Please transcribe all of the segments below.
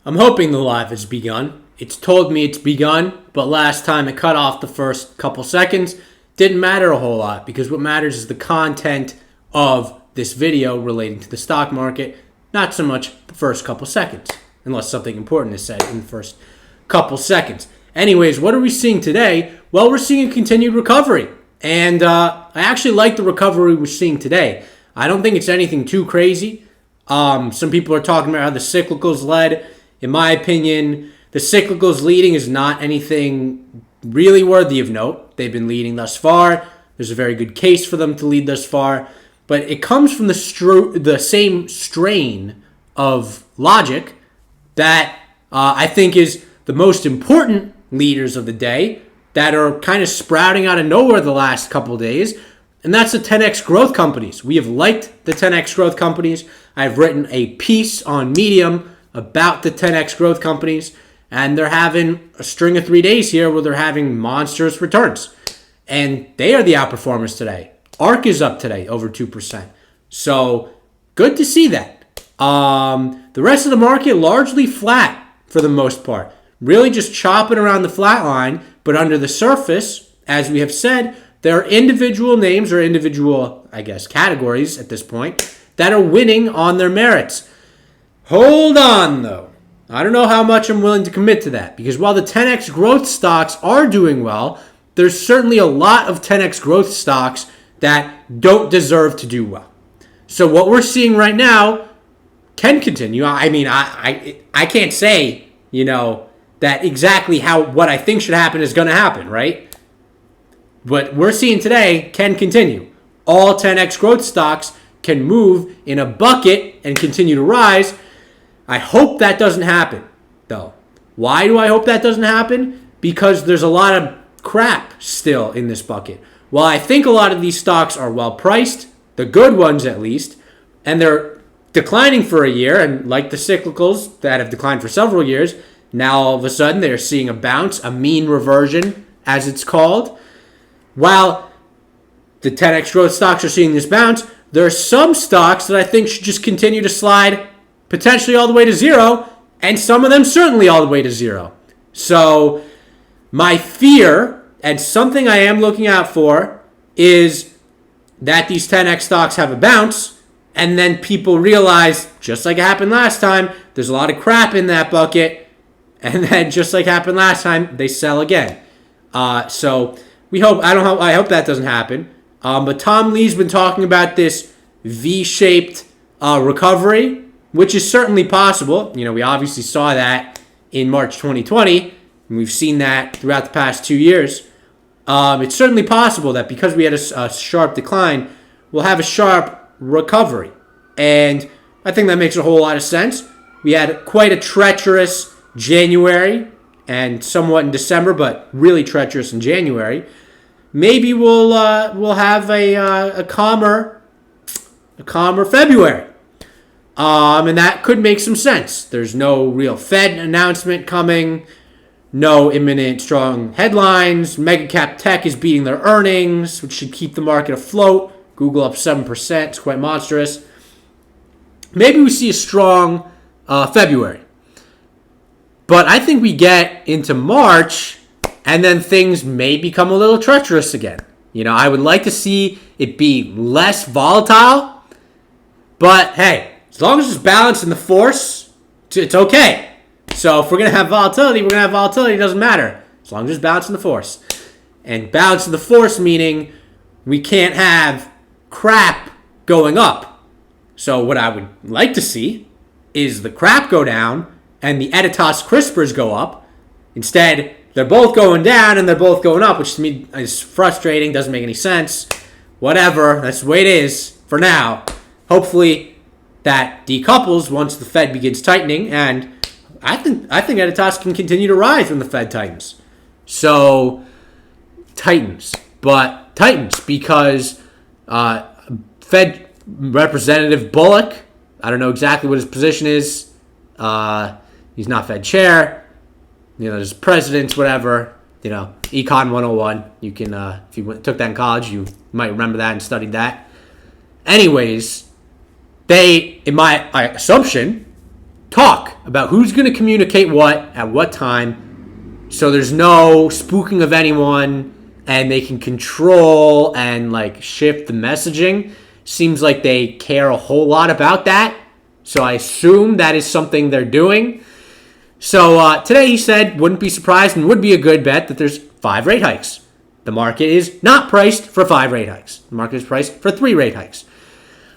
I'm hoping the live has begun. It's told me it's begun, but last time it cut off the first couple seconds. Didn't matter a whole lot because what matters is the content of this video relating to the stock market, not so much the first couple seconds, unless something important is said in the first couple seconds. Anyways, what are we seeing today? Well, we're seeing a continued recovery, and I actually like the recovery we're seeing today. I don't think it's anything too crazy. Some people are talking about how the cyclicals led. In my opinion, the cyclicals leading is not anything really worthy of note. They've been leading thus far. There's a very good case for them to lead thus far. But it comes from the same strain of logic that I think is the most important leaders of the day that are kind of sprouting out of nowhere the last couple of days. And that's the 10x growth companies. We have liked the 10x growth companies. I've written a piece on Medium about the 10x growth companies, and they're having a string of 3 days here where they're having monstrous returns. And they are the outperformers today. ARK is up today, over 2%. So good to see that. The rest of the market largely flat for the most part. Really just chopping around the flat line, but under the surface, as we have said, there are individual names or individual, categories at this point that are winning on their merits. Hold on, though. I don't know how much I'm willing to commit to that, because while the 10x growth stocks are doing well, there's certainly a lot of 10x growth stocks that don't deserve to do well. So what we're seeing right now can continue. I mean, I can't say, that exactly what I think should happen is going to happen, right? What we're seeing today can continue. All 10x growth stocks can move in a bucket and continue to rise. I hope that doesn't happen, though. Why do I hope that doesn't happen? Because there's a lot of crap still in this bucket. While I think a lot of these stocks are well priced, the good ones at least, and they're declining for a year, and like the cyclicals that have declined for several years, now all of a sudden they're seeing a bounce, a mean reversion, as it's called. While the 10x growth stocks are seeing this bounce, there are some stocks that I think should just continue to slide potentially all the way to zero, and some of them certainly all the way to zero. So my fear, and something I am looking out for, is that these 10x stocks have a bounce, and then people realize, just like it happened last time, there's a lot of crap in that bucket, and then just like happened last time, they sell again. So I hope that doesn't happen. But Tom Lee's been talking about this V-shaped recovery, which is certainly possible. We obviously saw that in March 2020, and we've seen that throughout the past 2 years. It's certainly possible that because we had a sharp decline, we'll have a sharp recovery. And I think that makes a whole lot of sense. We had quite a treacherous January and somewhat in December, but really treacherous in January. Maybe we'll have a calmer February. And that could make some sense. There's no real Fed announcement coming, no imminent strong headlines. Mega cap tech is beating their earnings, which should keep the market afloat. Google up 7%. It's quite monstrous. Maybe we see a strong February. But I think we get into March, and then things may become a little treacherous again. I would like to see it be less volatile, but hey, as long as it's balanced in the force, it's okay. So if we're going to have volatility, we're going to have volatility. It doesn't matter. As long as it's balanced in the force. And balance in the force meaning we can't have crap going up. So what I would like to see is the crap go down and the Editas CRISPRs go up. Instead, they're both going down and they're both going up, which to me is frustrating, doesn't make any sense. Whatever, that's the way it is for now. Hopefully that decouples once the Fed begins tightening, and I think Editas can continue to rise when the Fed tightens. So tightens because Fed Representative Bullock, I don't know exactly what his position is. He's not Fed chair. There's presidents, whatever. Econ 101. You can, if you took that in college, you might remember that and studied that. Anyways, they, in my assumption, talk about who's going to communicate what at what time, so there's no spooking of anyone, and they can control and like shift the messaging. Seems like they care a whole lot about that. So I assume that is something they're doing. So today he said, wouldn't be surprised and would be a good bet that there's 5 rate hikes. The market is not priced for 5 rate hikes. The market is priced for 3 rate hikes.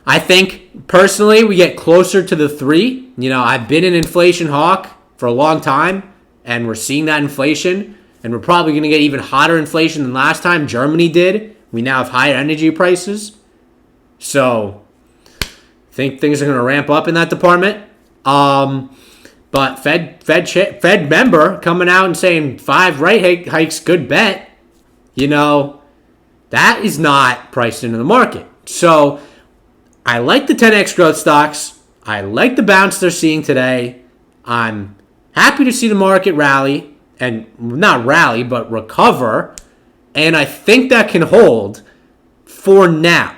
I think, personally, we get closer to the 3. I've been an inflation hawk for a long time, and we're seeing that inflation, and we're probably going to get even hotter inflation than last time Germany did. We now have higher energy prices. So, I think things are going to ramp up in that department. But Fed member coming out and saying 5 rate hikes, good bet. That is not priced into the market. So, I like the 10x growth stocks. I like the bounce they're seeing today. I'm happy to see the market rally, and not rally, but recover. And I think that can hold for now.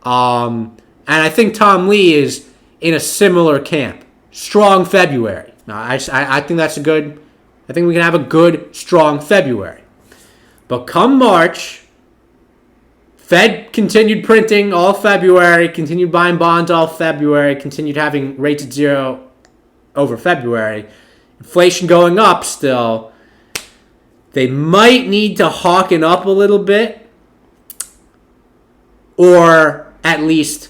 And I think Tom Lee is in a similar camp. Strong February. I think that's I think we can have a good, strong February. But come March, Fed continued printing all February, continued buying bonds all February, continued having rates at 0 over February. Inflation going up still. They might need to hawken up a little bit, or at least,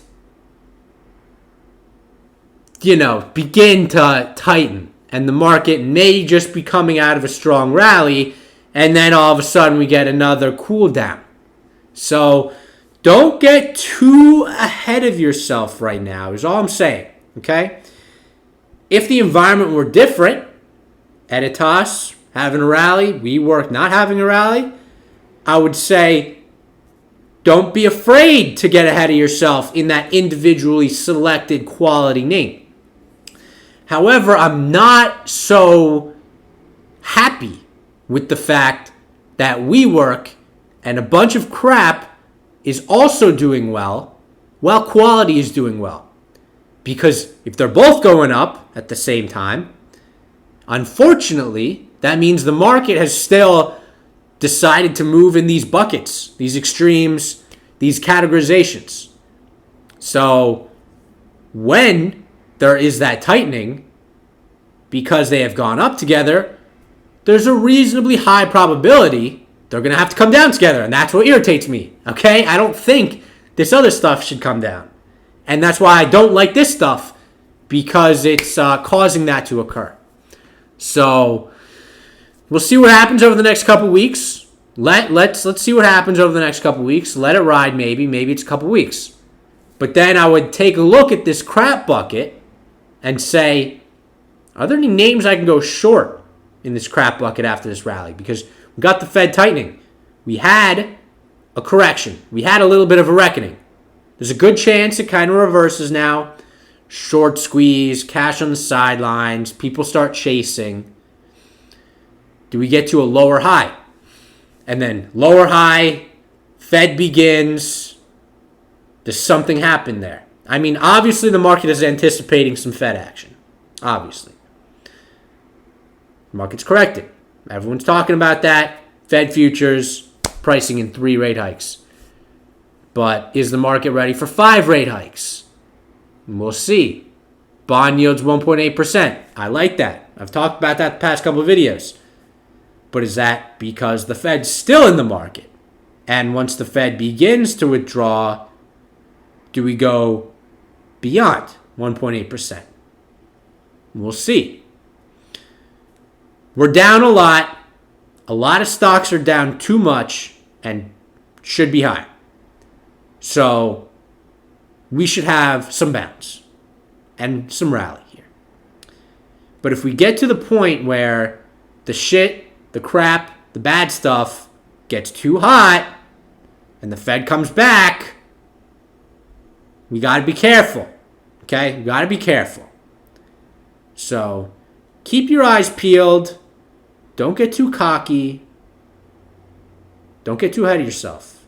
begin to tighten. And the market may just be coming out of a strong rally, and then all of a sudden we get another cool down. So don't get too ahead of yourself right now, is all I'm saying, okay? If the environment were different, Editas having a rally, WeWork not having a rally, I would say don't be afraid to get ahead of yourself in that individually selected quality name. However, I'm not so happy with the fact that WeWork and a bunch of crap is also doing well, while quality is doing well. Because if they're both going up at the same time, unfortunately, that means the market has still decided to move in these buckets, these extremes, these categorizations. So when there is that tightening, because they have gone up together, there's a reasonably high probability they're going to have to come down together. And that's what irritates me. Okay? I don't think this other stuff should come down. And that's why I don't like this stuff, because it's causing that to occur. So we'll see what happens over the next couple weeks. Let's see what happens over the next couple weeks. Let it ride maybe. Maybe it's a couple weeks. But then I would take a look at this crap bucket and say, are there any names I can go short in this crap bucket after this rally? Because we got the Fed tightening. We had a correction. We had a little bit of a reckoning. There's a good chance it kind of reverses now. Short squeeze, cash on the sidelines, people start chasing. Do we get to a lower high? And then lower high, Fed begins. Does something happen there? I mean, obviously the market is anticipating some Fed action. Obviously. The market's corrected. Everyone's talking about that. Fed futures pricing in 3 rate hikes. But is the market ready for 5 rate hikes? We'll see. Bond yields 1.8%. I like that. I've talked about that the past couple of videos. But is that because the Fed's still in the market? And once the Fed begins to withdraw, do we go beyond 1.8%? We'll see. We're down a lot. A lot of stocks are down too much and should be high. So we should have some bounce and some rally here. But if we get to the point where the shit, the crap, the bad stuff gets too hot and the Fed comes back, we got to be careful. Okay? We got to be careful. So keep your eyes peeled. Don't get too cocky. Don't get too ahead of yourself.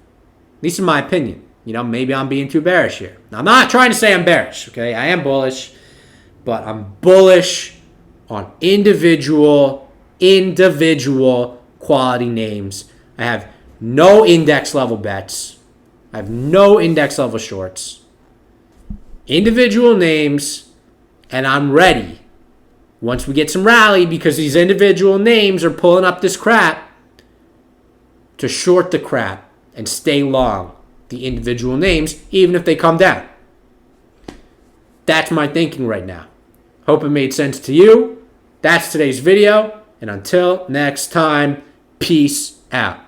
At least in my opinion. Maybe I'm being too bearish here. Now, I'm not trying to say I'm bearish, okay? I am bullish. but I'm bullish on individual quality names. I have no index level bets. I have no index level shorts. Individual names, and I'm ready. Once we get some rally, because these individual names are pulling up this crap, to short the crap and stay long the individual names, even if they come down. That's my thinking right now. Hope it made sense to you. That's today's video. And until next time, peace out.